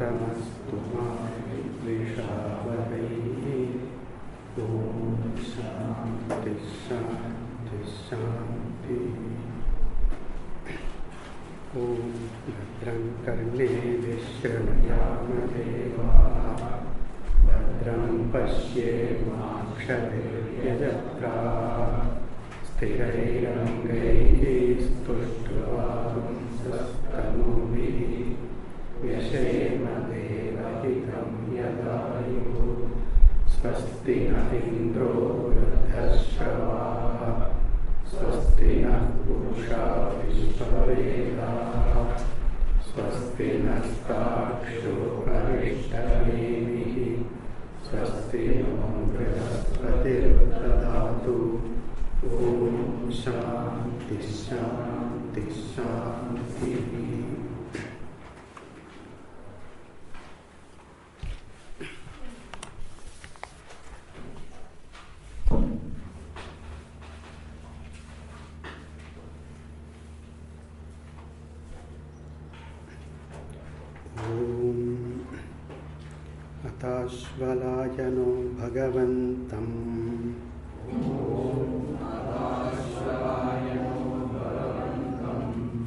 Namastu Vishavarai. Om Shanti Shanti Shanti. Om Bhadram Karne Vishranayama Devaha Bhadram Pashyemakshaviryajatraha Sthirairangai Stuštvam Sastanuvihi Vyashema Devahitam Yadayuhu Swasti na Indro Vruddhashavaha Swasti na Purusha Vishvavedaha Swasti na Stakshu Arishtanevihi Swasti no Brihaspatir Dadatu. Om Shanti Shanti Shanti. Atashvalayano Bhagavantam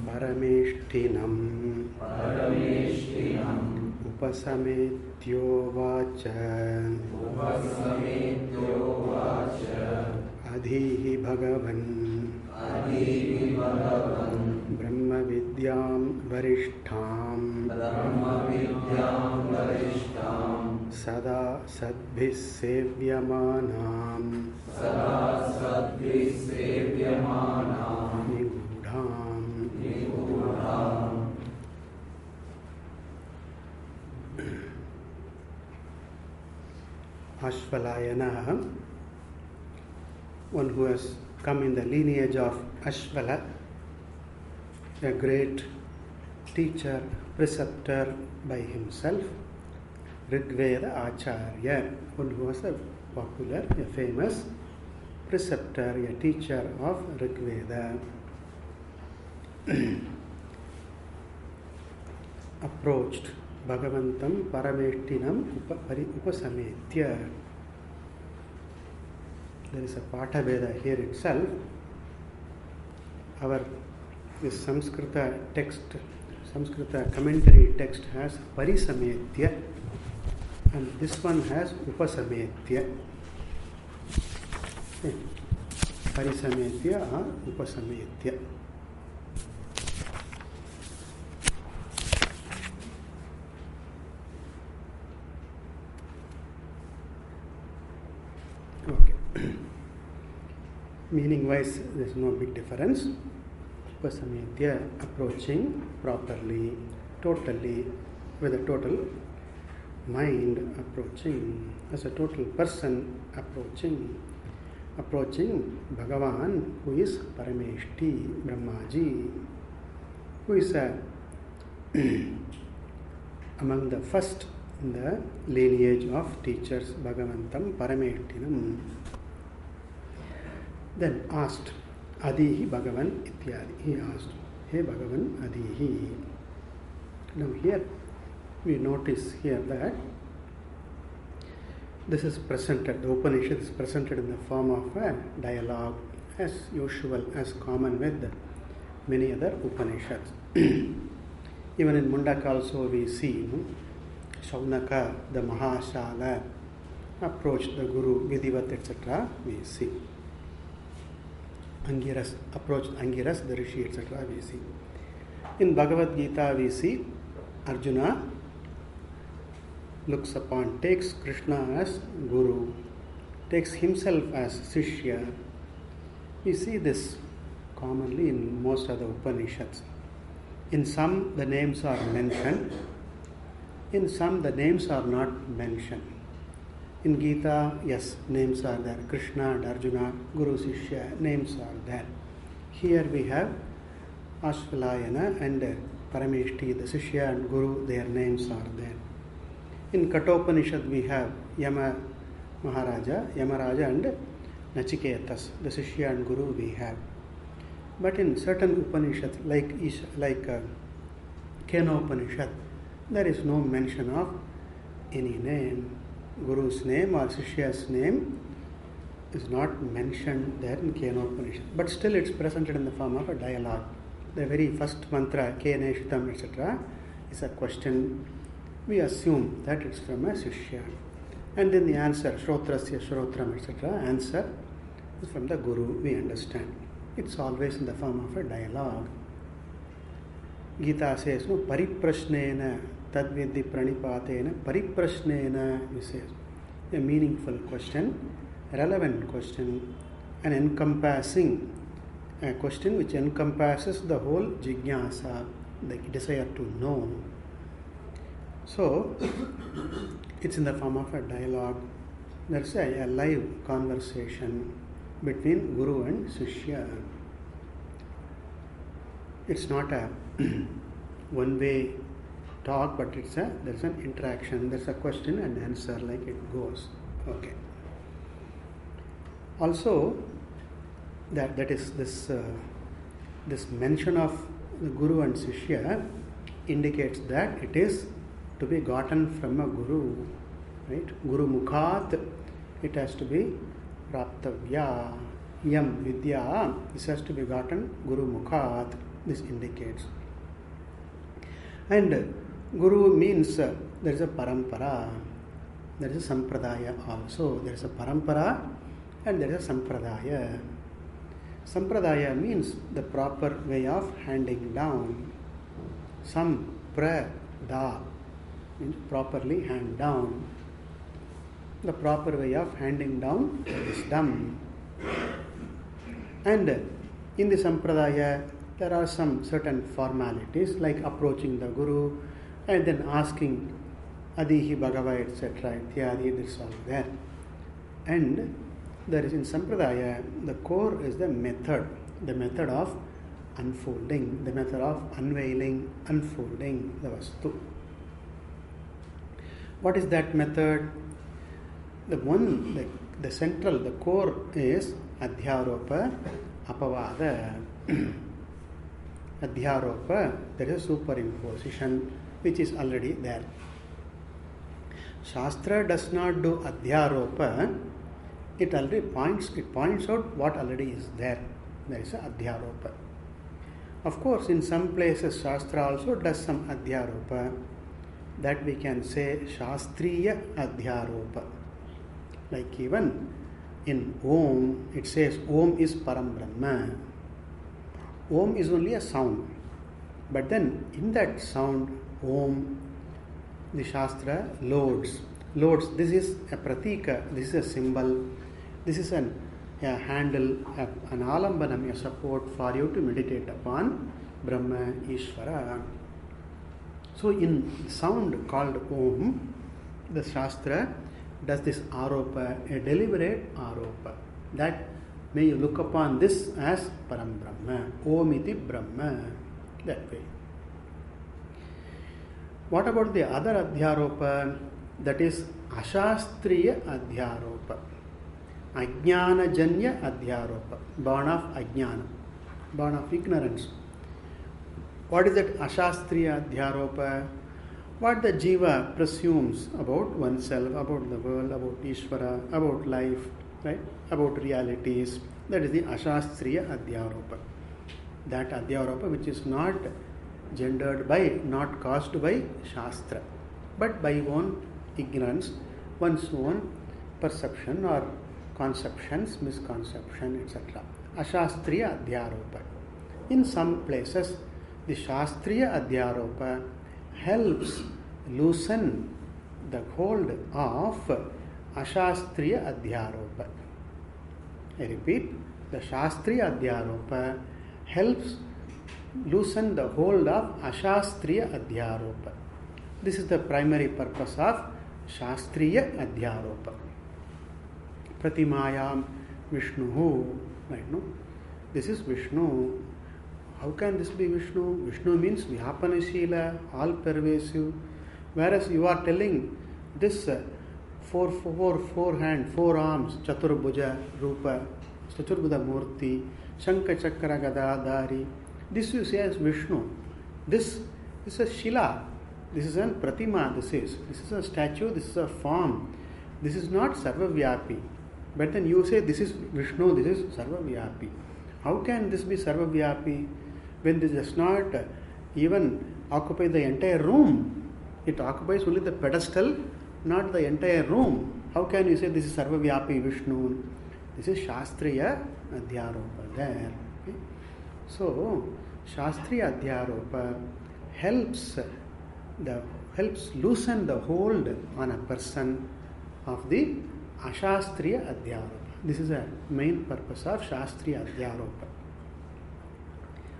Parameshtinam Upasametyo Vacha Adhihi Bhagavan Brahmavidyam Varishtham Sada Sadbhis Sevyamanam Nigudham. Ashvalayana, one who has come in the lineage of Ashvala, a great teacher, preceptor by himself. Rigveda Acharya, one who was a popular, a famous preceptor, a teacher of Rigveda, approached Bhagavantam Parameshtinam Upasametya. There is a Patha Veda here itself. This Samskrita text, Samskrita commentary text has Parisametya, and this one has Upasametya. Parisametya or Upasametya. Meaning wise, there is no big difference. Upasametya, approaching properly, totally, with a total mind, approaching as a total person, approaching Bhagavan, who is Parameshti, Brahmaji, who is among the first in the lineage of teachers, Bhagavantam Parameshtinam. Then asked, Adihi Bhagavan Ityadi. He asked, Hey Bhagavan Adihi. Now here we notice here that this is presented, the Upanishad is presented in the form of a dialogue, as usual, as common with many other Upanishads. Even in Mundaka also we see, Shaunaka, the Mahashala, approached the Guru, Vidhivat, etc. we see. Angiras approached Angiras, the Rishi, etc. we see. In Bhagavad Gita we see Arjuna looks upon, takes Krishna as Guru, takes himself as Sishya. We see this commonly in most of the Upanishads. In some the names are mentioned, in some the names are not mentioned. In Gita, yes, names are there. Krishna and Arjuna, Guru Sishya, names are there. Here we have Ashvalayana and Parameshti, the Sishya and Guru, their names are there. In Kathopanishad we have Yamaraja and Nachiketas, the Sishya and Guru we have. But in certain Upanishads, like Kenopanishad, there is no mention of any name. Guru's name or Shishya's name is not mentioned there in Kenopanishad. But still it's presented in the form of a dialogue. The very first mantra, Kene Shitam, etc., is a question. We assume that it's from a Shishya. And then the answer, Shrotrasya Shrotram, etc., answer is from the Guru, we understand. It's always in the form of a dialogue. Gita says, no, Pariprashnena, Tadvidhi Pranipatena, Pariprashnena, he says. A meaningful question, relevant question, an encompassing a question which encompasses the whole jijnasa, the desire to know. So, it's in the form of a dialogue. There's a live conversation between Guru and Shishya. It's not a one-way talk, but there's an interaction. There's a question and answer, like it goes. Okay. Also, that is this mention of the Guru and Shishya indicates that it is to be gotten from a Guru, right? Guru Mukhat, it has to be Praptavya, Yam Vidya, this has to be gotten Guru Mukhat, this indicates. And Guru means there is a parampara, there is a sampradaya also. There is a parampara and there is a sampradaya. Sampradaya means the proper way of handing down. Samprada means properly hand down. The proper way of handing down wisdom. And in the sampradaya, there are some certain formalities like approaching the Guru and then asking Adihi Bhagava, etc. Ityadi, this is all there. And there is in sampradaya, the core is the method of unfolding, the method of unveiling, unfolding the vastu. What is that method? The central, the core is Adhyaropa, Apavada. Adhyaropa, there is a superimposition which is already there. Shastra does not do Adhyaropa, it points out what already is there. There is a Adhyaropa. Of course, in some places Shastra also does some Adhyaropa. That we can say Shastriya Adhyaropa. Like even in Om, it says Om is Param Brahma. Om is only a sound. But then in that sound, Om, the Shastra loads. This is a pratika, this is a symbol, this is a handle, an alambanam, a support for you to meditate upon Brahma, Ishvara. So in sound called Om, the Shastra does this aropa, a deliberate aropa. That may you look upon this as Param Brahma, Om iti Brahma, that way. What about the other Adhyaropa? That is Ashastriya Adhyaropa. Ajnana Janya Adhyaropa. Born of Ajnana, born of ignorance. What is that Ashastriya Adhyaropa? What the Jiva presumes about oneself, about the world, about Ishvara, about life, right? About realities. That is the Ashastriya Adhyaropa. That Adhyaropa which is not gendered by, not caused by Shastra, but by own ignorance, one's own perception or conceptions, misconception, etc. Ashastriya Adhyaropa. In some places, the Shastriya Adhyaropa helps loosen the hold of Ashastriya Adhyaropa. I repeat, the Shastriya Adhyaropa helps loosen the hold of Ashastriya Adhyaropa. This is the primary purpose of Shastriya Adhyaropa. Pratimayam Vishnu, right? No? This is Vishnu. How can this be Vishnu? Vishnu means Vyapanashila, all pervasive. Whereas you are telling this four hand, four arms, Chaturbuja Rupa, Chaturbuddha Murti, Shankha Chakra Gadadhari. This you say as Vishnu. This is a Shila. This is a pratima, this is a statue, this is a form. This is not sarvavyapi. But then you say this is Vishnu, this is sarvavyapi. How can this be sarvavyapi when this does not even occupy the entire room? It occupies only the pedestal, not the entire room. How can you say this is sarvavyapi Vishnu? This is Shastriya Adhyaropa there. Okay? So, Shastriya Adhyaropa helps loosen the hold on a person of the Ashastriya Adhyaropa. This is a main purpose of Shastriya Adhyaropa.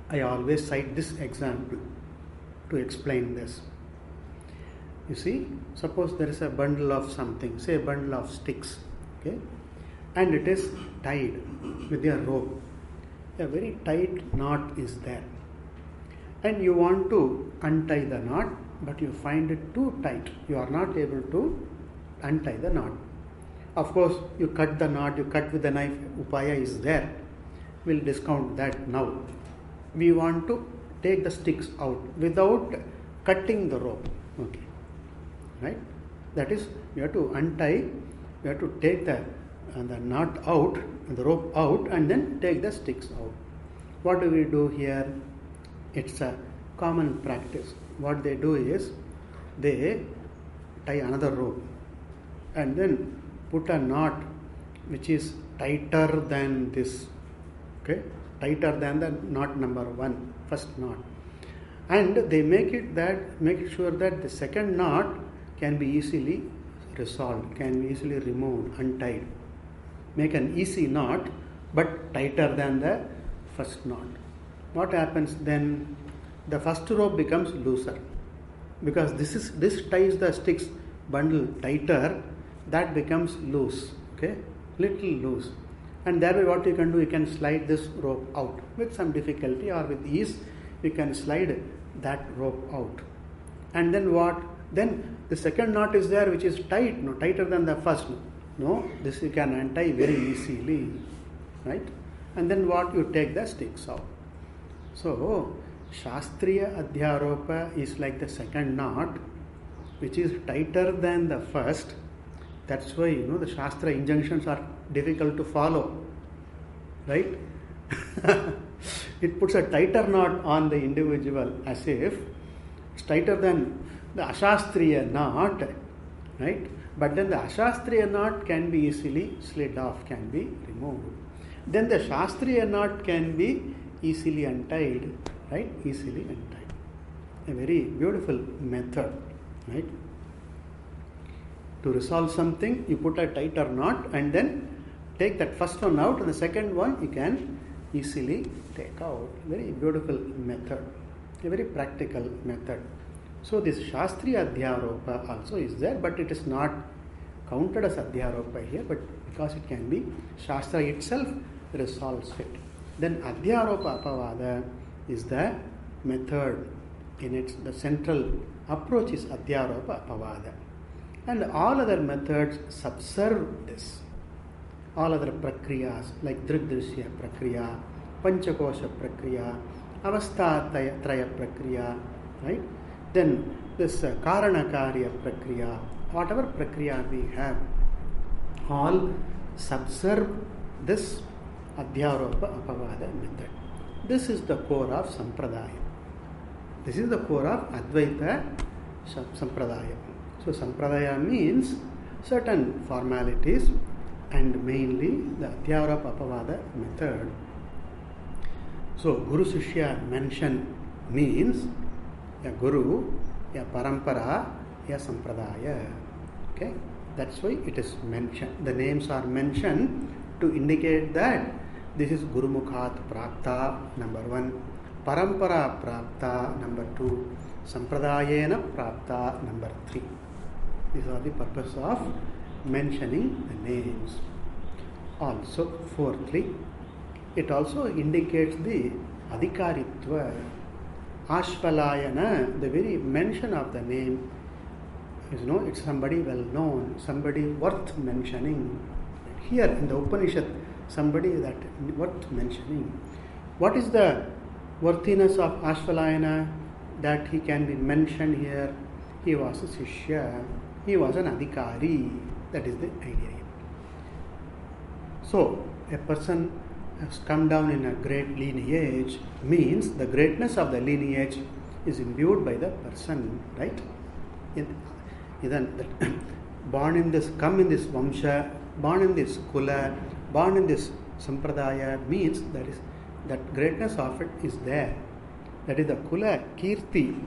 I always cite this example to explain this. You see, suppose there is a bundle of something, say a bundle of sticks, okay, and it is tied with a rope. A very tight knot is there. And you want to untie the knot, but you find it too tight. You are not able to untie the knot. Of course, you cut the knot, you cut with a knife, upaya is there. We'll discount that now. We want to take the sticks out without cutting the rope. Okay. Right? That is, you have to untie, you have to take the knot out, the rope out, and then take the sticks out. What do we do here? It's a common practice. What they do is, they tie another rope and then put a knot which is tighter than this, okay, tighter than the knot number 1, first knot, and they make sure that the second knot can be easily resolved, can be easily removed, untied. Make an easy knot, but tighter than the first knot. What happens then? The first rope becomes looser, because this ties the sticks bundle tighter. That becomes loose, okay, little loose, and thereby what you can do, you can slide this rope out with some difficulty or with ease. You can slide that rope out, and then what? Then the second knot is there, which is tight, no, tighter than the first. No, this you can untie very easily, right? And then what? You take the sticks out. So Shastriya Adhyaropa is like the second knot, which is tighter than the first. That's why, the Shastra injunctions are difficult to follow, right? It puts a tighter knot on the individual, as if it's tighter than the Ashastriya knot, right? But then the Ashastriya knot can be easily slid off, can be removed. Then the Shastriya knot can be easily untied, right? Easily untied. A very beautiful method, right? To resolve something, you put a tighter knot and then take that first one out, and the second one you can easily take out. Very beautiful method, a very practical method. So this Shastriya Adhyaropa also is there, but it is not counted as Adhyaropa here, but because it can be, Shastra itself resolves it. Then Adhyaropa Apavada is the method in its, the central approach is Adhyaropa Apavada. And all other methods subserve this. All other prakriyas like Drigdrishya prakriya, Panchakosha prakriya, Avastha Traya prakriya, right? Then this Karanakarya prakriya, whatever prakriya we have, all subserve this Adhyaropa Apavada method. This is the core of Sampradaya. This is the core of Advaita Sampradaya. So Sampradaya means certain formalities and mainly the Adhyaropa Apavada method. So Guru Sishya mention means a Guru, a Parampara, a Sampradaya. Okay, that's why it is mentioned. The names are mentioned to indicate that this is Guru Mukhat Prapta, number 1, Parampara Prapta, number 2, Sampradayena Prapta, number 3. These are the purpose of mentioning the names. Also, fourthly, it also indicates the Adhikaritva. Ashvalayana, the very mention of the name is, it's somebody well known, somebody worth mentioning. Here in the Upanishad, somebody that worth mentioning. What is the worthiness of Ashvalayana that he can be mentioned here? he was a Shishya, he was an Adhikari. That is the idea. So, a person has come down in a great lineage means the greatness of the lineage is imbued by the person, right? Born in this, come in this Vamsha, born in this Kula, born in this Sampradaya means that greatness of it is there. That is the Kula Kirti,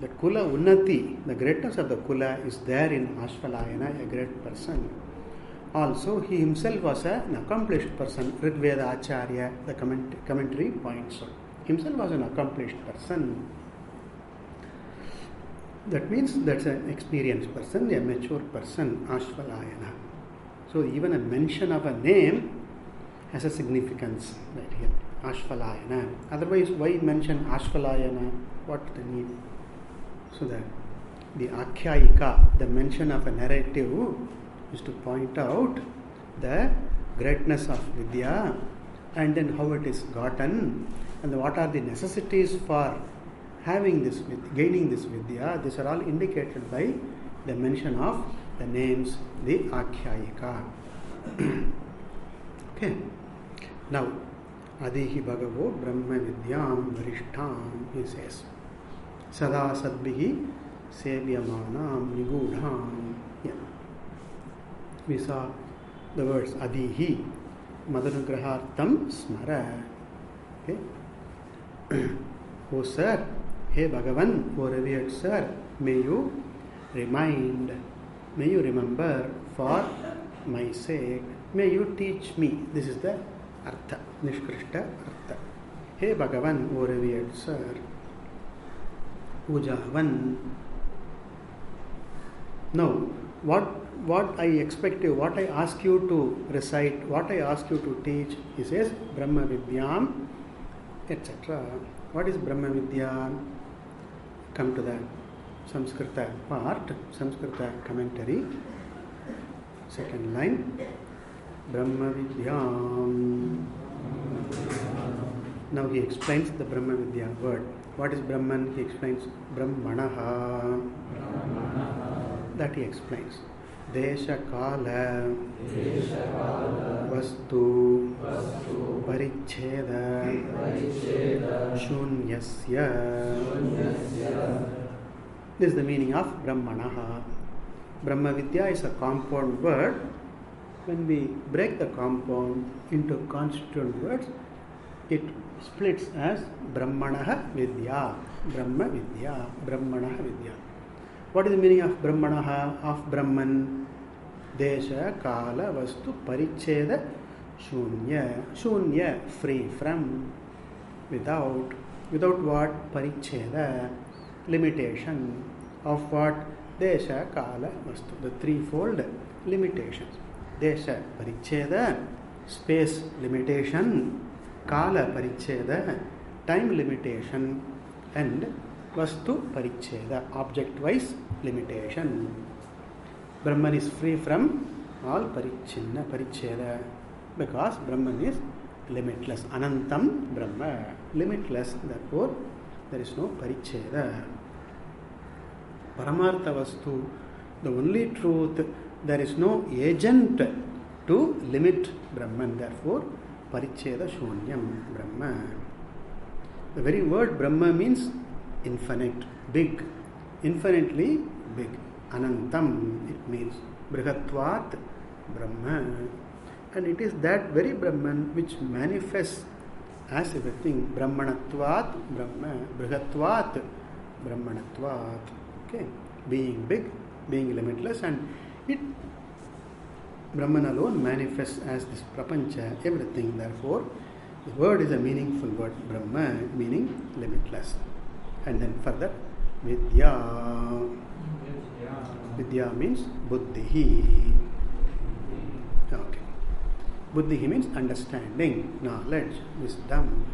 the Kula Unnati, the greatness of the Kula is there in Ashvalayana, a great person. Also, he himself was an accomplished person. Rigveda Acharya, the commentary points out. Himself was an accomplished person. That means that's an experienced person, a mature person, Ashvalayana. So even a mention of a name has a significance right here, Ashvalayana. Otherwise, why mention Ashvalayana? What the need? So the Akhyayika, the mention of a narrative, is to point out the greatness of Vidya and then how it is gotten and what are the necessities for having this, gaining this Vidya. These are all indicated by the mention of the names, the Akhyayika. Okay. Now, Adihi Bhagavo Brahma Vidyam Varishtham, he says. Sada Sadbihi Sevyamanam Nigudham. Yeah. We saw the words Adihi, Madhanugrahartam Smara. Okay. Oh sir, hey Bhagavan, oh revered sir, may you remind, may you remember for my sake, may you teach me. This is the Artha, Nishkrishta Artha. Hey Bhagavan, oh revered sir, Ujavan. Now, what I expect you, what I ask you to recite, what I ask you to teach, he says Brahma Vidyam, etc. What is Brahma Vidya? Come to the Samskrita part, Samskrita commentary, second line. Brahma Vidyam. Now he explains the Brahma Vidya word. What is Brahman? He explains Brahmanaha. That he explains. Desha Kala Vastu Paricheda Shunyasya. This is the meaning of Brahmanaha. Brahma Vidya is a compound word. When we break the compound into constituent words, it splits as Brahmanaha Vidya. Brahma Vidya. Brahmanaha Vidya. What is the meaning of Brahmanaha, of Brahman? Desha, Kala, Vastu, Paricheda, Shunya. Shunya, free from, without. Without what? Paricheda, limitation. Of what? Desha, Kala, Vastu. The threefold limitations. Desha, Paricheda, space limitation. Kala, Paricheda, time limitation. And Vastu Paricheda, object-wise limitation. Brahman is free from all Parichinna, Paricheda, because Brahman is limitless. Anantam Brahma, limitless, therefore there is no Paricheda. Paramartha Vastu, the only truth, there is no agent to limit Brahman, therefore Paricheda Shunyam Brahma. The very word Brahma means infinite, big, infinitely big. Anantam, it means Brihatvat Brahma. And it is that very Brahman which manifests as everything. Brahmanatvat Brahma, Brihatvat Brahmanatvat. Okay, being big, being limitless, and it, Brahman alone manifests as this prapancha, everything. Therefore, the word is a meaningful word, Brahma, meaning limitless. And then further, Vidya. Vidya means Buddhihi. Okay. Buddhihi means understanding, knowledge, wisdom.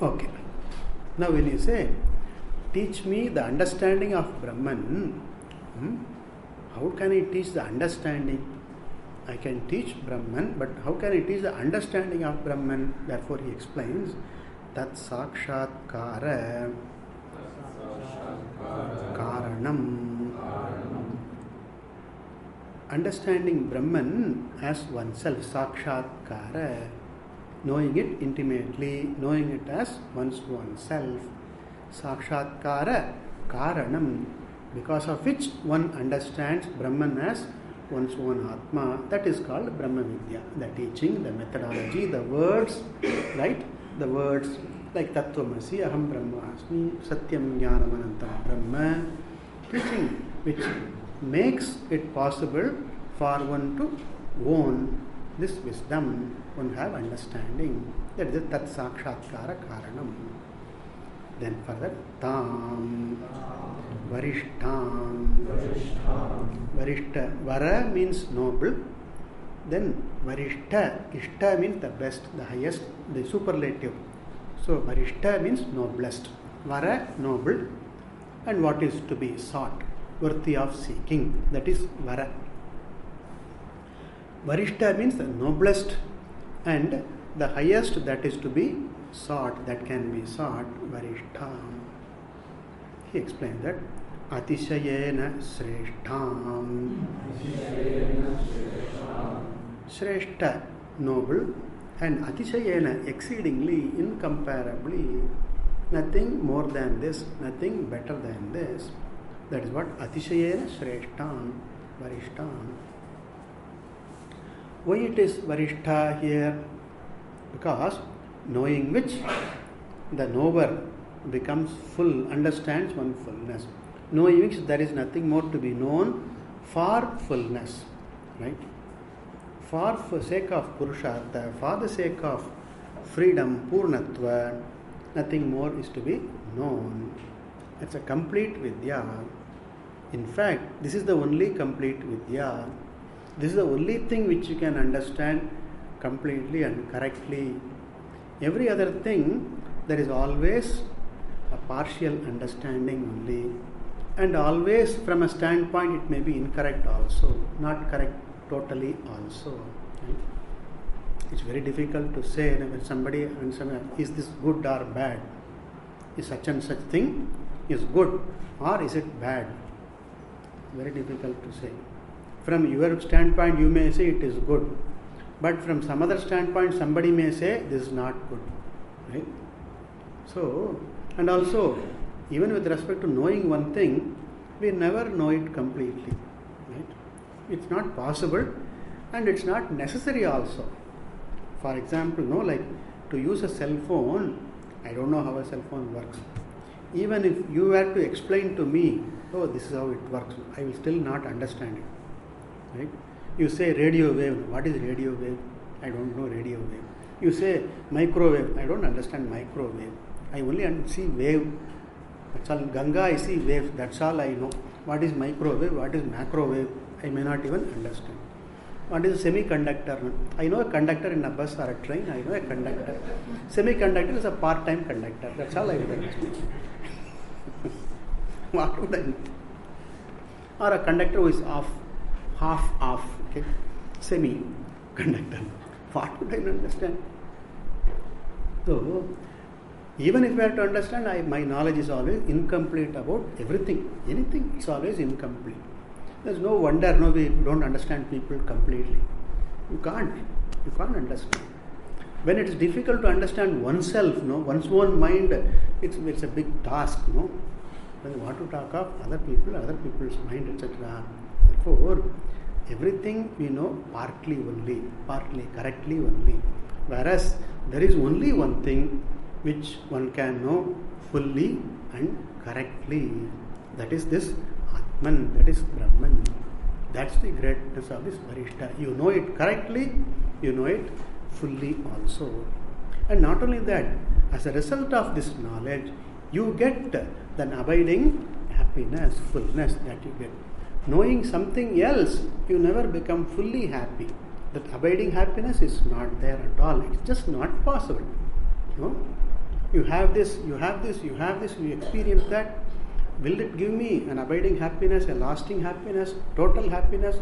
Okay. Now when you say, teach me the understanding of Brahman, how can I teach the understanding? I can teach Brahman, but how can I teach the understanding of Brahman? Therefore he explains, Tat Sakshatkara Karanam. Understanding Brahman as oneself, Sakshatkara, knowing it intimately, knowing it as oneself, Sakshatkara, Karanam, because of which one understands Brahman as one's own Atma. That is called Brahmavidya. The teaching, the methodology, the words, right? The words like Tattvamasi, Aham Brahmasmi, Satyam Jnanam Anantam Brahma, teaching which makes it possible for one to own this wisdom, one have understanding. That is Tat Sakshatkara Karanam. Then further, Tam, Varishtam. Varishta, Vara means noble. Then Varishta, Ishta means the best, the highest, the superlative. So Varishta means noblest. Vara, noble. And what is to be sought, worthy of seeking, that is Vara. Varishta means the noblest and the highest that is to be sought, that can be sought, Varishtam. He explained that Atishayena Shreshtham. Shreshta, noble, and Atishayena, exceedingly, incomparably, nothing more than this, nothing better than this. That is what Atishayena Shreshtham, Varishtam. Why it is Varishta here? Because knowing which the knower becomes full, understands one fullness. Knowing which there is nothing more to be known for fullness, right? For the sake of Purushartha, for the sake of freedom, Purnatva, nothing more is to be known. It's a complete Vidya. In fact, this is the only complete Vidya. This is the only thing which you can understand completely and correctly. Every other thing, there is always a partial understanding only. And always from a standpoint it may be incorrect also, not correct totally also. Right? It's very difficult to say when somebody is this good or bad? Is such and such thing is good or is it bad? Very difficult to say. From your standpoint you may say it is good, but from some other standpoint somebody may say this is not good. Right? So, and also even with respect to knowing one thing, we never know it completely. Right? It's not possible and it's not necessary also. For example, like to use a cell phone, I don't know how a cell phone works. Even if you were to explain to me, oh, this is how it works, I will still not understand it. Right? You say radio wave, what is radio wave? I don't know radio wave. You say microwave, I don't understand microwave. I only see wave. That's all. Ganga, I see wave. That's all I know. What is microwave? What is macrowave? I may not even understand. What is a semiconductor? I know a conductor in a bus or a train. I know a conductor. Semiconductor is a part-time conductor. That's all I would understand. What would I know? Or a conductor who is half off. Okay? Semi-conductor. What would I understand? So, even if we have to understand, my knowledge is always incomplete about everything. Anything, it's always incomplete. There's no wonder, we don't understand people completely. You can't understand. When it's difficult to understand oneself, one's own mind, it's a big task, When you want to talk of other people's mind, etc. Therefore, everything we know partly only, partly correctly only. Whereas there is only one thing which one can know fully and correctly. That is this Atman, that is Brahman. That's the greatness of this Varishta. You know it correctly, you know it fully also. And not only that, as a result of this knowledge, you get the abiding happiness, fullness that you get. Knowing something else, you never become fully happy. That abiding happiness is not there at all. It's just not possible. You have this, you experience that. Will it give me an abiding happiness, a lasting happiness, total happiness?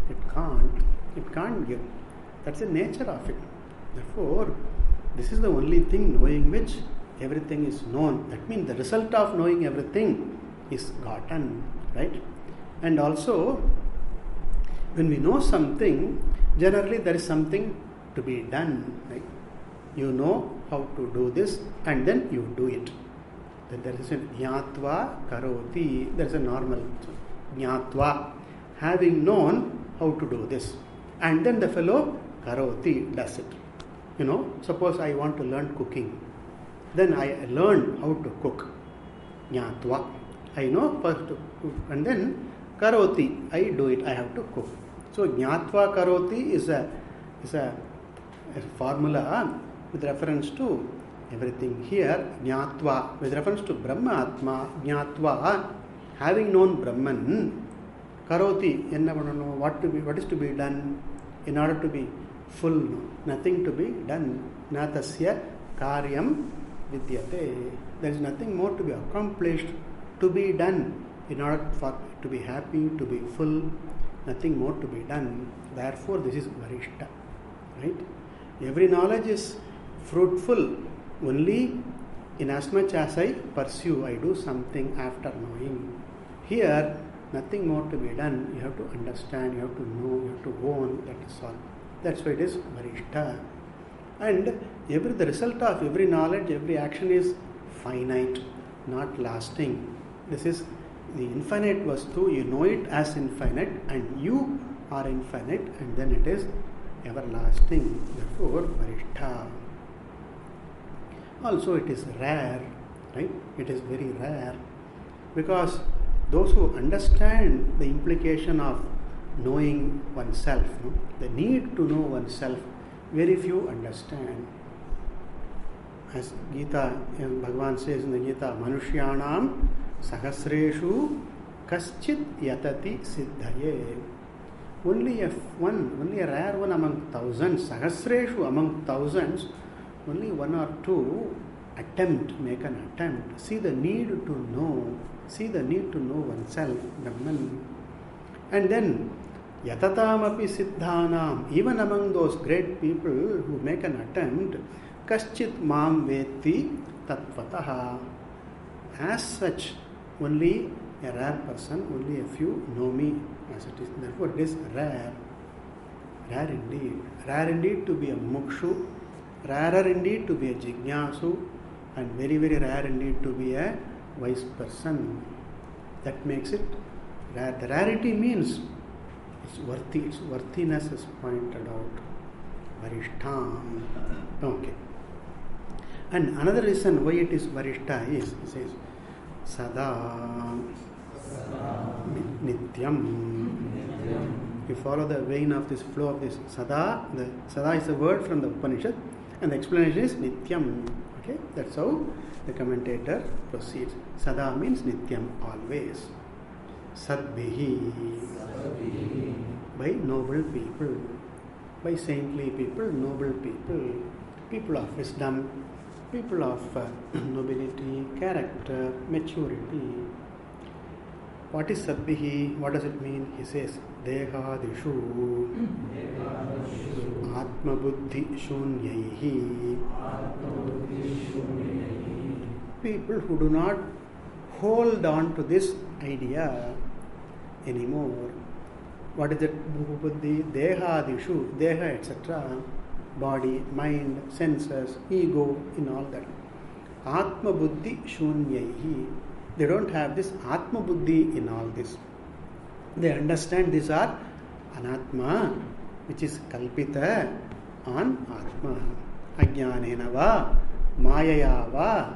It can't give. That's the nature of it. Therefore, this is the only thing knowing which everything is known. That means the result of knowing everything is gotten, right? And also, when we know something, generally there is something to be done, right? You know how to do this and then you do it. Then there is a jnatva karoti, there is a normal jnatva, having known how to do this. And then the fellow karoti does it. You know, suppose I want to learn cooking. Then I learn how to cook. Jnatva. I know first to cook. And then karoti, I do it, I have to cook. So jnatva karoti is a formula with reference to everything here. Jnatva with reference to Brahma-atma. Jnatva, having known Brahman. Karoti, what is to be done in order to be full? Nothing to be done. Natasya karyam vidyate. There is nothing more to be accomplished, to be done in order for to be happy, to be full. Nothing more to be done. Therefore, this is varishta, right? Every knowledge is fruitful only in as much as I pursue, I do something after knowing. Here, nothing more to be done. You have to understand, you have to know, you have to own, that is all. That's why it is varishta. And the result of every knowledge, every action is finite, not lasting. This is the infinite vastu. You know it as infinite and you are infinite, and then it is everlasting. Therefore, varishta. Also, it is rare, right? It is very rare, because those who understand the implication of knowing oneself, the need to know oneself, very few understand. As Gita, Bhagavan says in the Gita, Manushyanam Sahasreshu Kaschit Yatati Siddhaye. Only a rare one among thousands, Sahasreshu among thousands, only one or two make an attempt. See the need to know oneself, Brahman. And then, Yatatam api siddhanam, even among those great people who make an attempt, Kaschit mam veti tatvataha. As such, only a rare person, only a few know me as it is. Therefore, it is rare. Rare indeed. Rare indeed to be a mukshu, rarer indeed to be a jignasu, and very, very rare indeed to be a wise person. That makes it rare. The rarity means it's worthy, its worthiness is pointed out. Varishtam. Okay. And another reason why it is varishta is, it says, Sada Nityam. You follow the vein of this flow of this Sada. The Sada is a word from the Upanishad, and the explanation is Nityam. Okay, that's how the commentator proceeds. Sada means Nityam, always. Sadbihi, by noble people, by saintly people, noble people, people of wisdom, people of nobility, character, maturity. What is Sadbihi? What does it mean? He says, Dehadishu Atma Buddhi Shunyaihi. People who do not hold on to this idea anymore. What is it? Buddhi, Dehadishu, Deha, etc. Body, mind, senses, ego, in all that. Atma Buddhi Shunyaihi. They don't have this Atma Buddhi in all this. They understand these are Anatma, which is Kalpita on Atma. Ajnanena va, Mayaya va,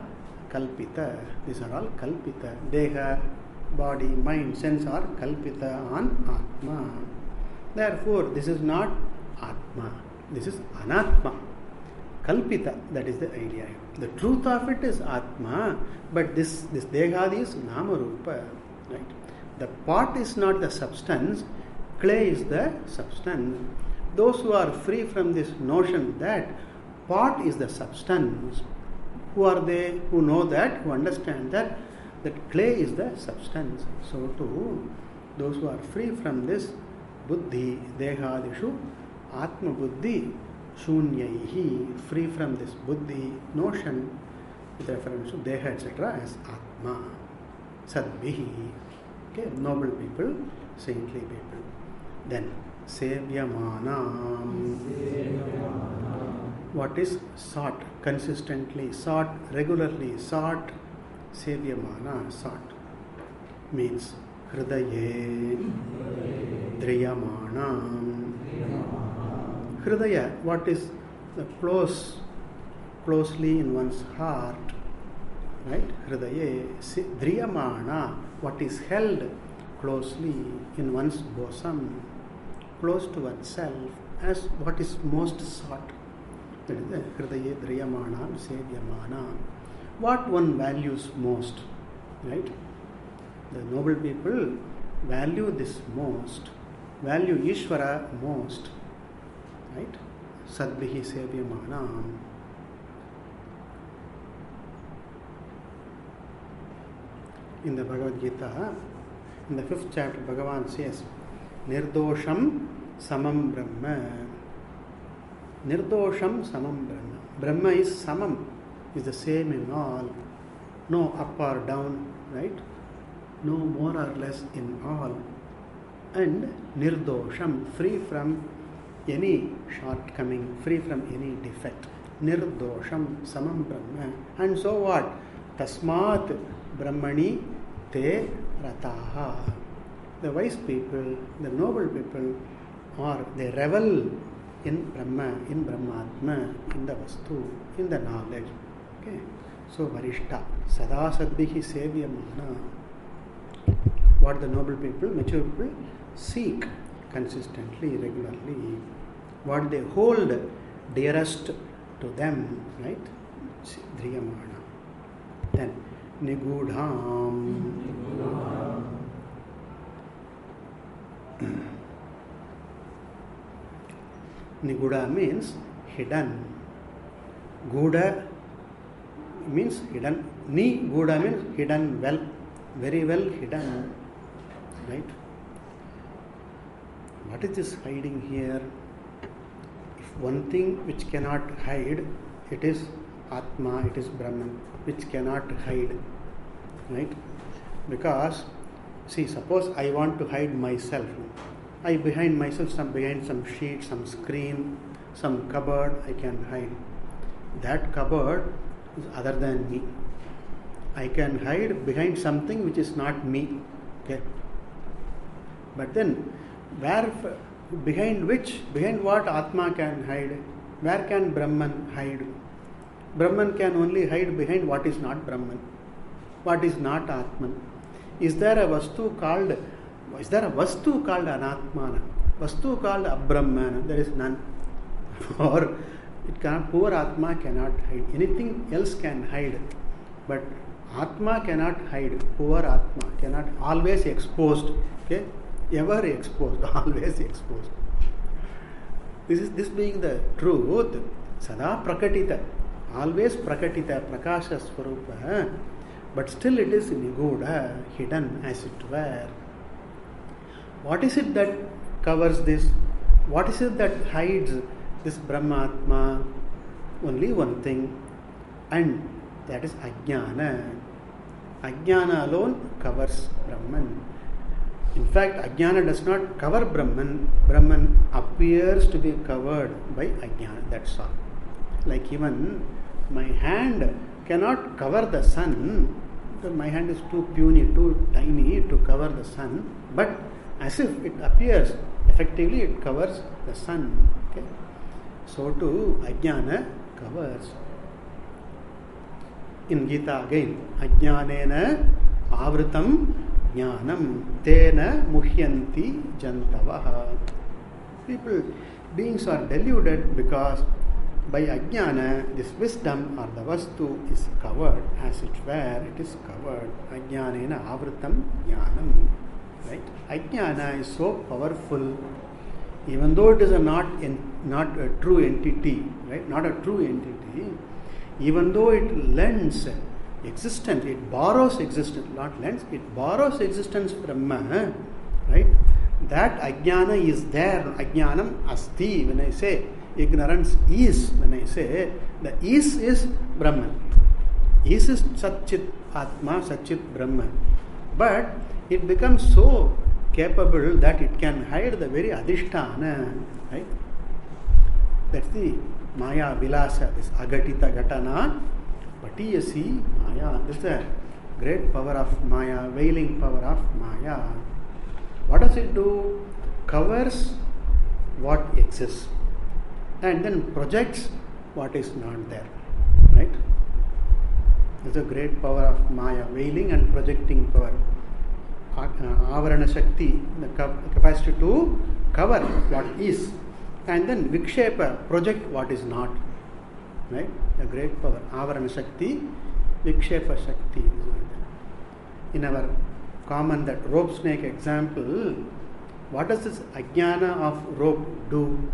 Kalpita. These are all Kalpita. Deha, body, mind, sense are Kalpita on Atma. Therefore, this is not Atma. This is Anatma. Kalpita, that is the idea. The truth of it is Atma, but this Dehadi is Namarupa. Right? The pot is not the substance, clay is the substance. Those who are free from this notion that pot is the substance, who are they? Who know that, who understand that clay is the substance. So too, those who are free from this buddhi, dehadishu, atma buddhi, shunyaihi, free from this buddhi notion with reference to deha, etc., as atma. Sadbihi. Okay, noble people, saintly people. Then Sevyamanam. What is sought consistently, sought regularly, sought? Sevyamana, sought means Hridaye Driyamanam. Hridaya, what is the closely in one's heart, right? Hridaye Driyamana, what is held closely in one's bosom, close to oneself, as what is most sought. That is the Hridaye Driyamanam Sevyamana. What one values most, right? The noble people value this most, value Ishvara most, right? Sadbihi Sevyamanam. In the Bhagavad Gita, in the 5th chapter, Bhagavan says, Nirdosham Samam Brahma. Nirdosham Samam Brahma. Brahma is Samam, is the same in all. No up or down, right? No more or less in all. And Nirdosham, free from any shortcoming, free from any defect. Nirdosham Samam Brahma. And so what? Tasmat Brahmani Te Rataha. The wise people, the noble people, they revel in Brahma, in Brahmatma, in the Vastu, in the knowledge. Okay. So Varishta, Sada Sadbihi Sevyamana. What the noble people, mature people seek consistently, regularly. What they hold dearest to them, right? Driyamana. Then Nigudham. Niguda means hidden. Guda means hidden. Ni Guda means hidden well, very well hidden. Right? What is this hiding here? If one thing which cannot hide, it is Atma, it is Brahman, which cannot hide. Right? Because, see, suppose I want to hide myself. I behind myself, behind some sheet, some screen, some cupboard, I can hide. That cupboard is other than me. I can hide behind something which is not me. Okay. But then, behind what Atma can hide? Where can Brahman hide? Brahman can only hide behind what is not Brahman, what is not Atman. Is there a Vastu called Anatmana? Vastu called Abrahmana? There is none. Or poor Atma cannot hide. Anything else can hide, but Atma cannot hide. Poor Atma cannot, always exposed. Okay, ever exposed, always exposed. This being the truth, Sada Prakatita, always Prakatita, Prakasha Swarupa, but still it is Niguda, hidden as it were. What is it that covers this? What is it that hides this Brahmatma? Only one thing, and that is Ajnana. Ajnana alone covers Brahman. In fact, Ajnana does not cover Brahman. Brahman appears to be covered by Ajnana, that's all. Like even my hand cannot cover the sun, because my hand is too puny, too tiny to cover the sun, but as if it appears, effectively it covers the sun. Okay? So too, Ajnana covers. In Gita again, Ajnanena Avritam Jnanam Tena Muhyanti Jantavaha. Beings are deluded because by Ajnana, this wisdom or the Vastu is covered, as it were, it is covered. Ajnanena Avritam Jnanam. Right? Ajnana is so powerful, even though it is not a true entity, right? Not a true entity, even though it lends existence, it borrows existence, not lends, it borrows existence from Brahma, right? That Ajnana is there, Ajnanam Asti. When I say ignorance is, when I say the is Brahman. Is Satchit Atma, Satchit Brahman. But it becomes so capable that it can hide the very adhisthana, right? That's the Maya Vilasa, this Agatita Gatana, Patiyasi Maya. This is the great power of Maya, veiling power of Maya. What does it do? Covers what exists and then projects what is not there, right? This is a great power of Maya, veiling and projecting power. Avarana Shakti, the capacity to cover what is, and then Vikshepa, project what is not, right? A great power. Avarana Shakti, Vikshepa Shakti. In our common that rope snake example, what does this ajnana of rope do?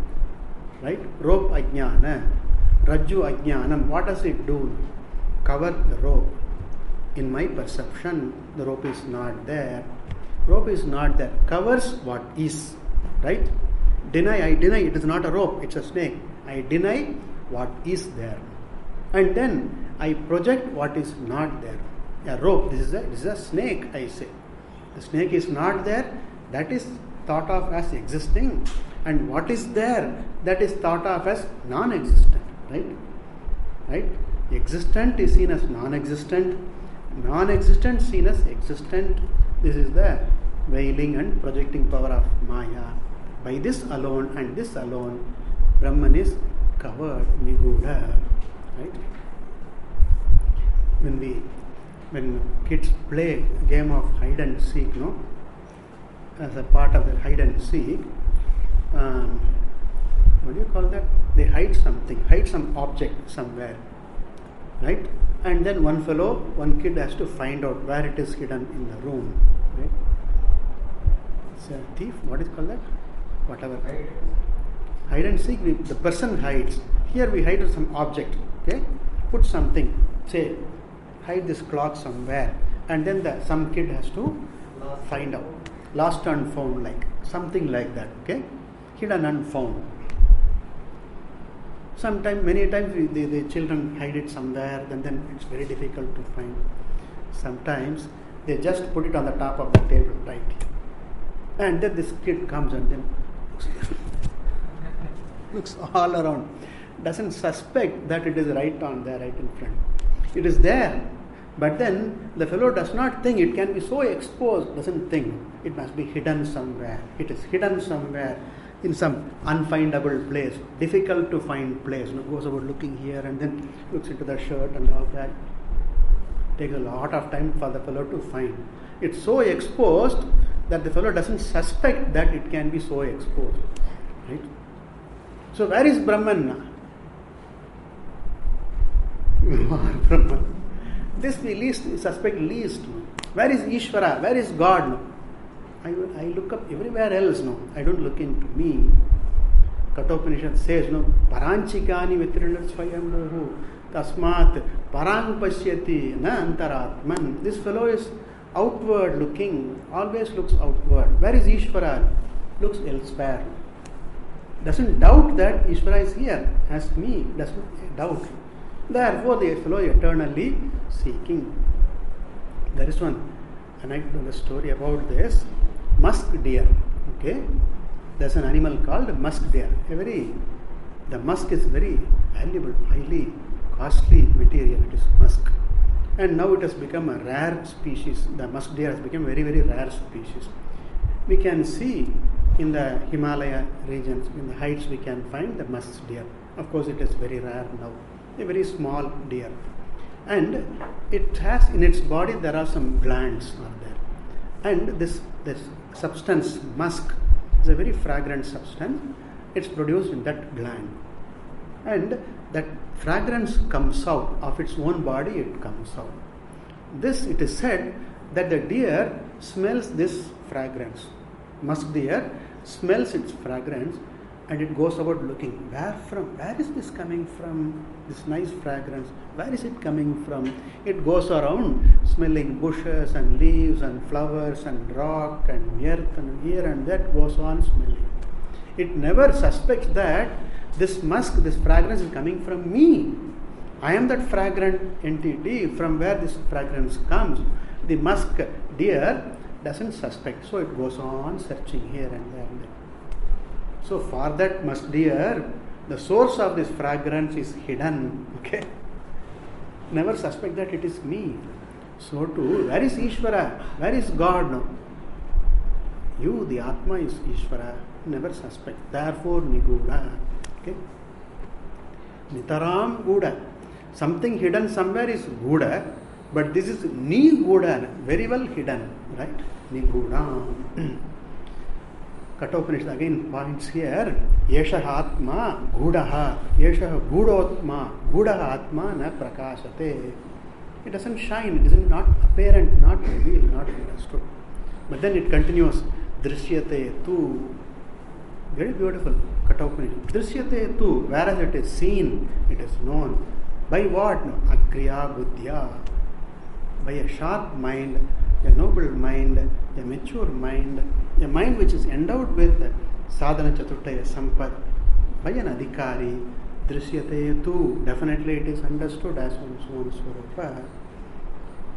Right? Rope ajnana, rajju ajnanam, what does it do? Cover the rope. In my perception, the rope is not there. Rope is not there. Covers what is. Right? I deny it is not a rope, it's a snake. I deny what is there. And then I project what is not there. A rope, this is a snake, I say. The snake is not there, that is thought of as existing. And what is there, that is thought of as non-existent. Right? Existent is seen as non-existent. Non-existent seen as existent. This is the veiling and projecting power of Maya. By this alone and this alone, Brahman is covered, Niguda. Right? When kids play a game of hide and seek, no? As a part of the hide and seek, what do you call that? They hide something, hide some object somewhere, right? And then one kid has to find out where it is hidden in the room, right? It's a thief, what is called that? Whatever. Hide and seek, the person hides. Here we hide some object, okay? Put something, say, hide this cloth somewhere, and then some kid has to find out. Lost and found, like something like that, okay? Hidden and found. Many times the children hide it somewhere, and then it's very difficult to find. Sometimes they just put it on the top of the table, right? And then this kid comes and then looks all around, doesn't suspect that it is right on there, right in front. It is there, but then the fellow does not think it can be so exposed, doesn't think it must be hidden somewhere. It is hidden somewhere in some unfindable place, difficult to find place. Goes about looking here and then looks into the shirt and all that. Takes a lot of time for the fellow to find. It's so exposed that the fellow doesn't suspect that it can be so exposed. Right? So where is Brahman now? Brahman. This we suspect least. Where is Ishvara? Where is God? I look up everywhere else. I don't look into me. Kathopanishad says, Paranchikani vitrinat swayam tasmat parang pasyati na antaratman. This fellow is outward looking, always looks outward. Where is Ishvara? Looks elsewhere. Doesn't doubt that Ishvara is here as me. Doesn't doubt. Therefore, the fellow eternally seeking. There is one anecdote, story about this musk deer. Okay, there's an animal called musk deer. The musk is very valuable, highly costly material. It is musk, and now it has become a rare species. The musk deer has become very, very rare species. We can see in the Himalaya regions, in the heights, we can find the musk deer. Of course, it is very rare now. A very small deer, and it has in its body there are some glands are there, and this substance musk is a very fragrant substance. It's produced in that gland, and that fragrance comes out of its own body. It comes out. This it is said that the deer smells this fragrance. Musk deer smells its fragrance. And it goes about looking, where is this coming from? This nice fragrance, where is it coming from? It goes around smelling bushes and leaves and flowers and rock and earth, and here and that goes on smelling. It never suspects that this musk, this fragrance is coming from me. I am that fragrant entity from where this fragrance comes. The musk deer doesn't suspect, so it goes on searching here and there and there. So for that musk deer, the source of this fragrance is hidden. Okay, never suspect that it is me. So too, where is Ishvara? Where is God now? You, the Atma, is Ishvara. Never suspect. Therefore, Niguda. Okay. Nitaram Guda. Something hidden somewhere is Guda, but this is Niguda, very well hidden, right? Niguda. Kathopanishad again points here. Yeshah Atma Gudaha. Yeshah Gudotma. Gudaha Atma na prakashate. It doesn't shine, it isn't not apparent, not revealed, not understood. But then it continues. Drishyate tu. Very beautiful. Kathopanishad. Drishyate tu. Whereas it is seen, it is known. By what? No? Agriya Buddhya. By a sharp mind, a noble mind, a mature mind, a mind which is endowed with sadhana chaturtaya sampat, by an adhikari, drishyate tu, definitely it is understood as one's own swarupa.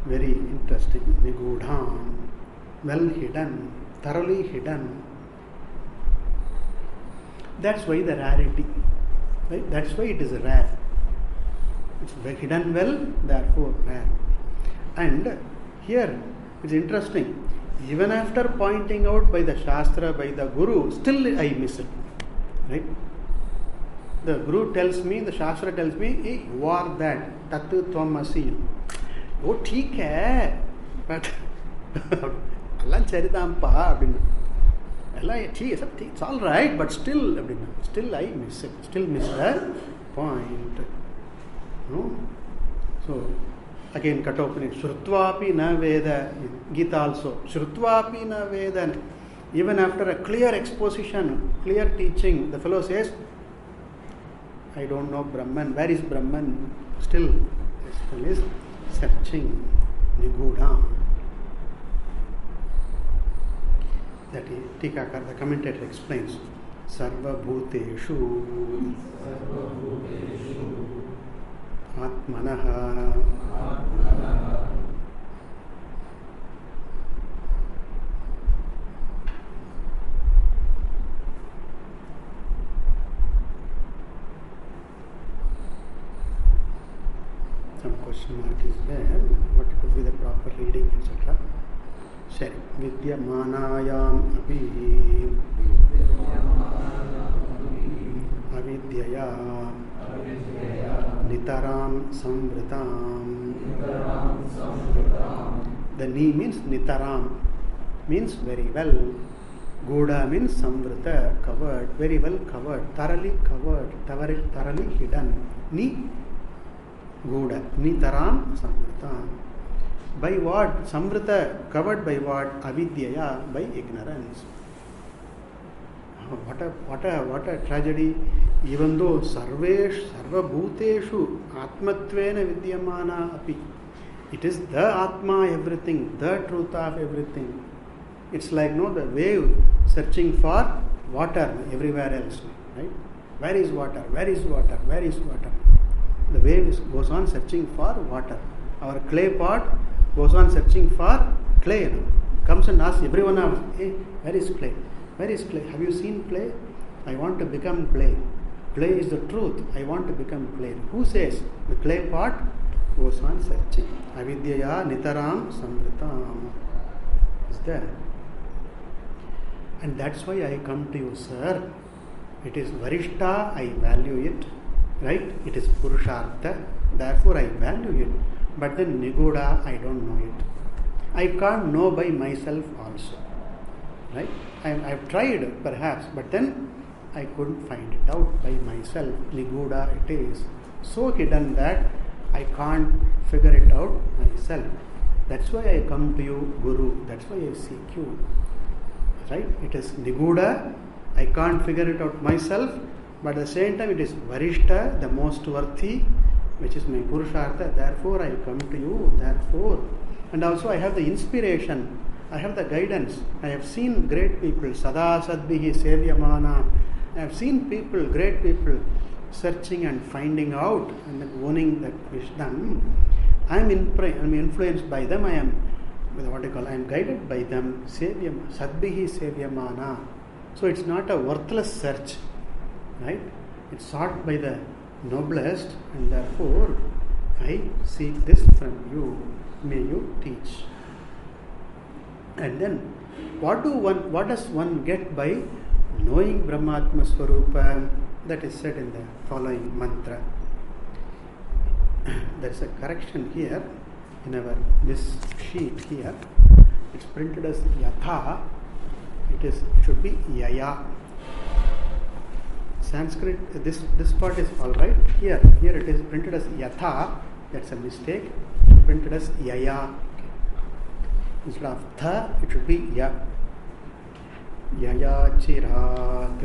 Very interesting. Nigudhan, well hidden, thoroughly hidden. That's why the rarity. Right? That's why it is rare. It's hidden well, therefore rare. And here it's interesting. Even after pointing out by the Shastra, by the Guru, still I miss it. Right? The Guru tells me, the Shastra tells me, hey, you are that. Tatu tvam asi. Oh, theek hai. But Allah charidampa. It's all right, but still I miss it. Still miss the point. No? So, again, Kathopanishad, Shrutvapi na Veda, Gita also, Shrutvapi na Veda. Even after a clear exposition, clear teaching, the fellow says, I don't know Brahman. Where is Brahman? Still, this fellow is searching. Niguda. That Tikakar, the commentator, explains. Sarva Bhuteshu Atmanaha some question mark is there. What could be the proper reading, etc. Sure. Vidyamanayam api avidyaya nitaram samvritam. The ni means nitaram, means very well. Guda means samvrita, covered, very well covered, thoroughly hidden. Ni Guda, nitaram samvritam. By what? Samvrita, covered by what? Avidyaya, by ignorance. What a tragedy. Even though sarva bhuteshu atmatvena vidyamana api. It is the Atma, everything, the truth of everything. It's like the wave searching for water everywhere else. Right? Where is water? Where is water? Where is water? The wave goes on searching for water. Our clay pot goes on searching for clay. Comes and asks everyone else, hey, where is clay? Where is clay? Have you seen clay? I want to become clay. Clay is the truth. I want to become clay. Who says? The clay pot goes on searching. Avidyaya nitaram samvritam is there. And that's why I come to you, sir. It is Varishta, I value it. Right? It is Purushartha. Therefore I value it. But then Niguda, I don't know it. I can't know by myself also. Right? I've tried perhaps, but then I couldn't find it out by myself. Niguda it is. So hidden that I can't figure it out myself. That's why I come to you, Guru. That's why I seek you. Right? It is Niguda. I can't figure it out myself. But at the same time, it is Varishta, the most worthy, which is my Purushartha. Therefore, I come to you. Therefore. And also, I have the inspiration. I have the guidance. I have seen great people. Sada Sadbihi Sevyamana. I have seen people, great people, searching and finding out and then owning that wisdom. I am influenced by them. I am what I call, I am guided by them, Sevyam, Sadbihi Sevyamana. So it's not a worthless search, right? It's sought by the noblest, and therefore I seek this from you. May you teach. And then, what does one get by knowing Brahmatma Swarupa? That is said in the following mantra. There is a correction here in this sheet here. It's printed as Yatha. It should be Yaya. Sanskrit, this part is alright. Here it is printed as Yatha. That's a mistake. Printed as Yaya. Instead of Tha, it should be Ya. Yaya Chirat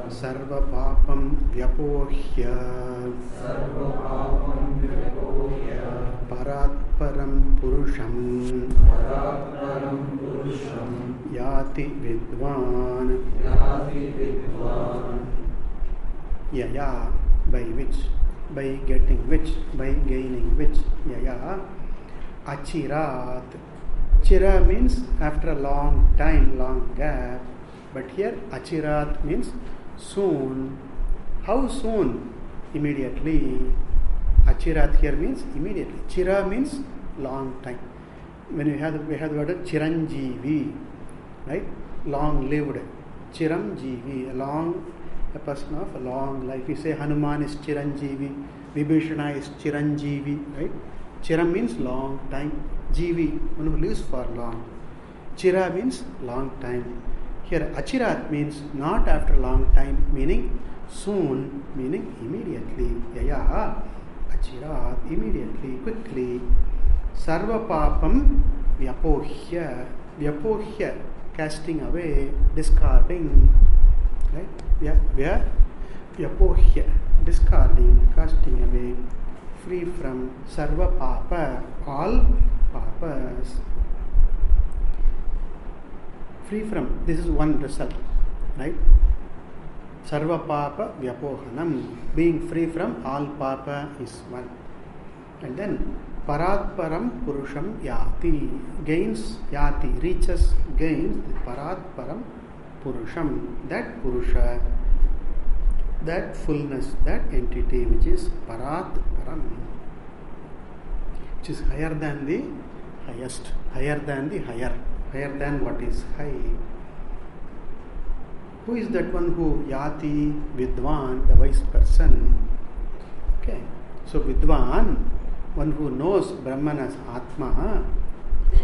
Sarva Papam Vyapohya Paratparam Purusham Yati Vidwan. Yaya, by which, by getting which, by gaining which. Yaya Achirat. Chira means after a long time, long gap. But here Achirat means soon. How soon? Immediately. Achirat here means immediately. Chira means long time. When we have the word Chiranjeevi, right? Long lived. Chiranjeevi, a person of a long life. We say Hanuman is Chiranjeevi, Vibhishana is Chiranjeevi, right? Chiram means long time. Jeevi, one who lives for long. Chira means long time. Here Achirat means not after long time, meaning soon, meaning immediately. Yaya Achirat, immediately, quickly. Sarva Papam Vyapohya. Vyapohya, casting away, discarding. Right? Vyapohya, discarding, casting away. Free from Sarva Papa, all papas. Free from, this is one result, right? Sarva Papa Vyapohanam, being free from all papa is one. And then Paratparam Purusham Yati, gains Yati, reaches, gains the Paratparam Purusham, that Purusha, that fullness, that entity which is Parat Param, which is higher than the highest, higher than the higher, higher than what is high. Who is that one who Yati? Vidwan, the wise person. Okay, so Vidwan, one who knows Brahman as Atma,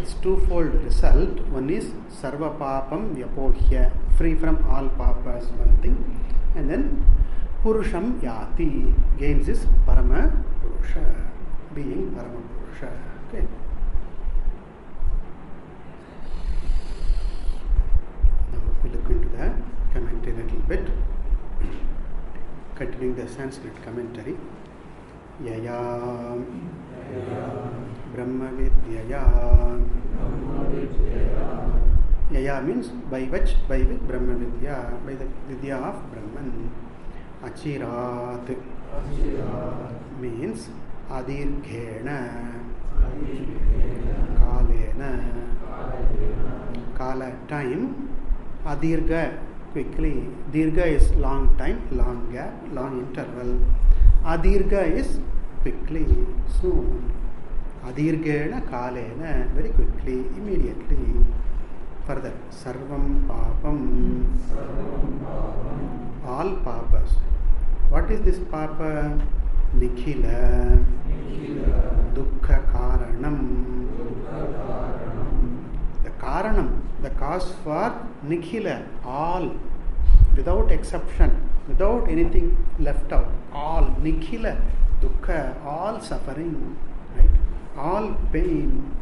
is twofold result. One is Sarva Papam Vyapohya, free from all papas, one thing, and then Purusham Yati, gains his Parama Purusha, being Parama Purusha. Okay. Now we look into the commentary a little bit. Continuing the Sanskrit commentary. Yaya Brahmavidyaya. Yaya means by which Brahmavidya, by the Vidya of Brahman. Achirat means Adirghena, Kalena, Kala time, Adirga quickly, Dirga is long time, long gap, long interval, Adirga is quickly, soon, Adirghena Kalena, very quickly, immediately. Further, Sarvam Papam, all papas. What is this papa? Nikhila, Dukkha Karanam. The Karanam, the cause for Nikhila, all, without exception, without anything left out. All, Nikhila, Dukkha, all suffering, right? All pain,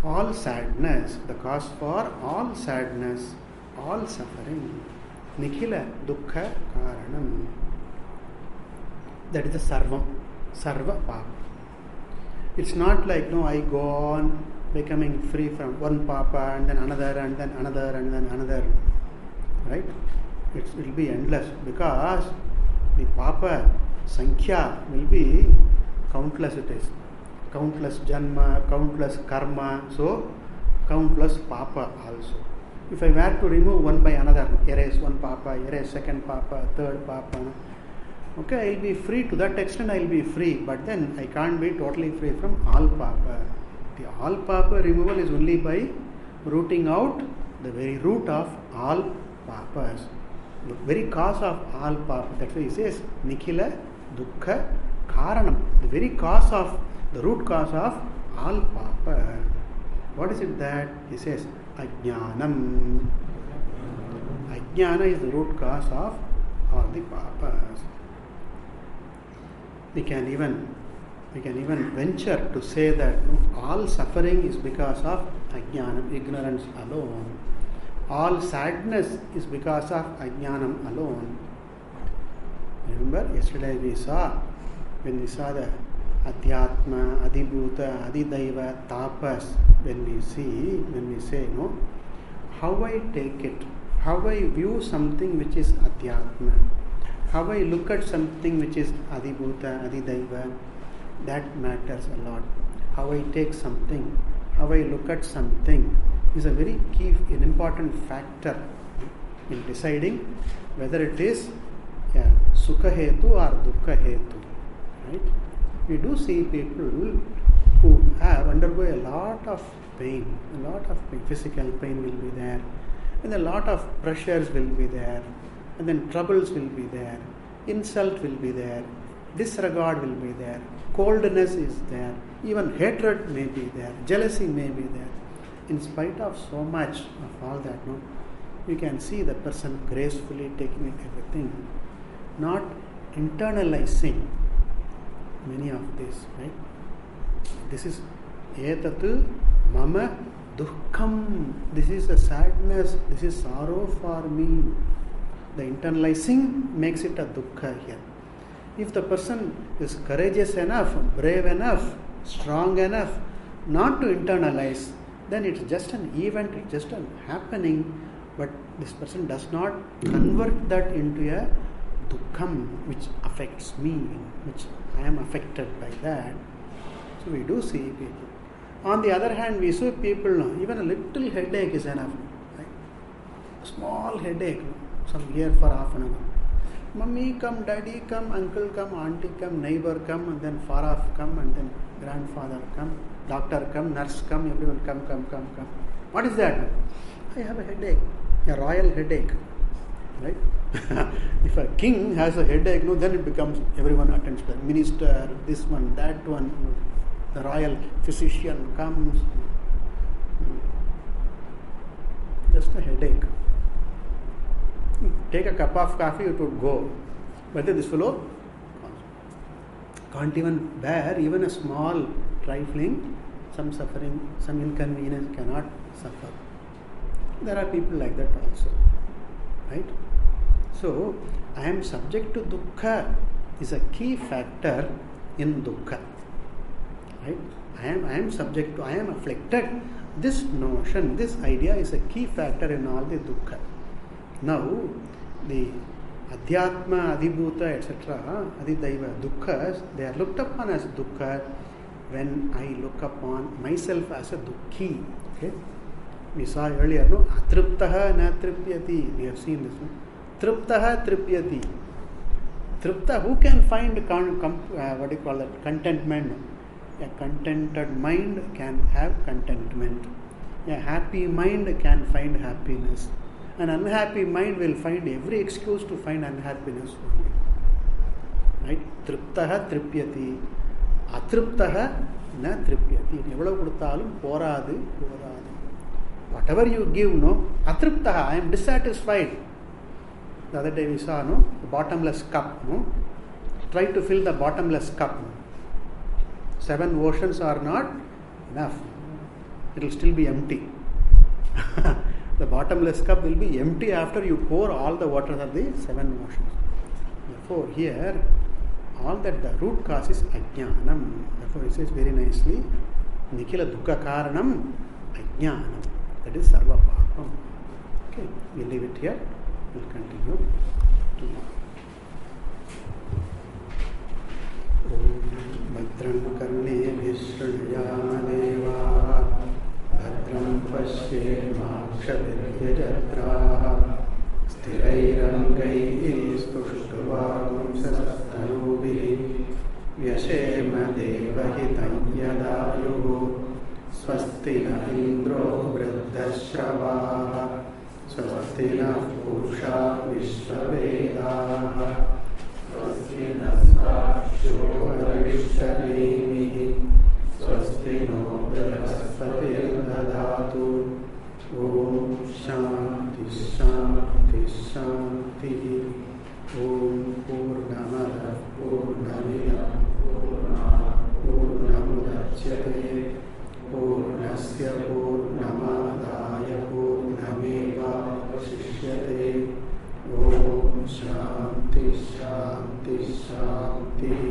all sadness, the cause for all sadness, all suffering. Nikhila Dukkha Karanam. That is the Sarvam, Sarva Papa. It's not like, no, I go on becoming free from one Papa and then another and then another and then another. Right? It will be endless because the Papa Sankhya will be countless it is. countless janma, countless karma, so countless papa also. If I were to remove one by another, erase one papa, erase second papa, third papa, okay, I'll be free. To that extent I'll be free, but then I can't be totally free from all papa. The all papa removal is only by rooting out the very root of all papas, the very cause of all papa. That's why he says Nikhila Dukkha Karanam, the very cause of, the root cause of all papa. What is it that? He says Ajnanam. Ajnana is the root cause of all the papas. We can even venture to say that all suffering is because of Ajnanam, ignorance alone. All sadness is because of Ajnanam alone. Remember, yesterday when we saw the Adhyatma, Adibhuta, Adidaiva, Tapas, when we say, how I take it, how I view something which is Adhyatma, how I look at something which is Adibhuta, Adidaiva, that matters a lot. How I take something, how I look at something is a very key, an important factor in deciding whether it is Sukha Hetu or Dukkha Hetu. Right? We do see people who undergo a lot of pain, physical pain will be there, and a lot of pressures will be there, and then troubles will be there, insult will be there, disregard will be there, coldness is there, even hatred may be there, jealousy may be there. In spite of so much of all that, you can see the person gracefully taking everything, not internalizing many of this, right? This is etatu mama dukkam. This is a sadness, this is sorrow for me. The internalizing makes it a dukkha here. If the person is courageous enough, brave enough, strong enough not to internalize, then it's just an event, it's just a happening, but this person does not convert that into a dukkham which affects me, which I am affected by that. So we do see people. On the other hand, we see people, even a little headache is enough. Right? A small headache, some here for half an hour. Mummy come, daddy come, uncle come, auntie come, neighbor come, and then far off come, and then grandfather come, doctor come, nurse come, everyone come. What is that? I have a headache, a royal headache. Right? If a king has a headache, then it becomes everyone attends to the minister, this one, that one, the royal physician comes. Just a headache. Take a cup of coffee, it would go. But then this fellow can't even bear even a small trifling, some suffering, some inconvenience, cannot suffer. There are people like that also. Right? So, I am subject to dukkha is a key factor in dukkha. Right? I am afflicted. This notion, this idea is a key factor in all the dukkha. Now, the Adhyatma, Adibhuta, etc., Adidaiva, Dukkhas, they are looked upon as dukkha when I look upon myself as a dukkhi. Okay? We saw earlier, Atriptaha na tripyati. We have seen this one. Triptaha tripyati. Tripta, who can find contentment? A contented mind can have contentment. A happy mind can find happiness. An unhappy mind will find every excuse to find unhappiness only. Right? Triptaha tripyati. Atriptaha na tripyati. Evalavu koduthalum poradu. Whatever you give, atriptaha, I am dissatisfied. The other day we saw, the bottomless cup. Try to fill the bottomless cup. 7 oceans are not enough. It will still be empty. The bottomless cup will be empty after you pour all the waters of the 7 oceans. Therefore, here, all that the root cause is ajnanam. Therefore, it says very nicely, Nikhila dukkha karanam ajnanam. That is sarva papam. Okay, we leave it here. We'll continue tomorrow. भद्रं कर्णेभिः शृणुयामदेवाः भद्रं पश्येमाक्षभिर्यजत्राः स्थिरैरङ्गैस्तुष्टुवागुंसस्तनूभिः व्यशेम देवहितं यदायुः स्वस्ति न इन्द्रो वृद्धश्रवाः स्वस्ति नः पूषा विश्ववेदाः स्वस्ति नस्ताक्षो वरिष्ठनेमिः स्वस्ति no बृहस्पतिर्दधातु ॐ शान्ति शान्ति शान्तिः ॐ पूर्णमदः पूर्णमिदं पूर्णमुदच्यते पूर्णस्य पूर्णमादाय पूर्णमेवावशिष्यते ॐ शान्ति शान्ति शान्तिः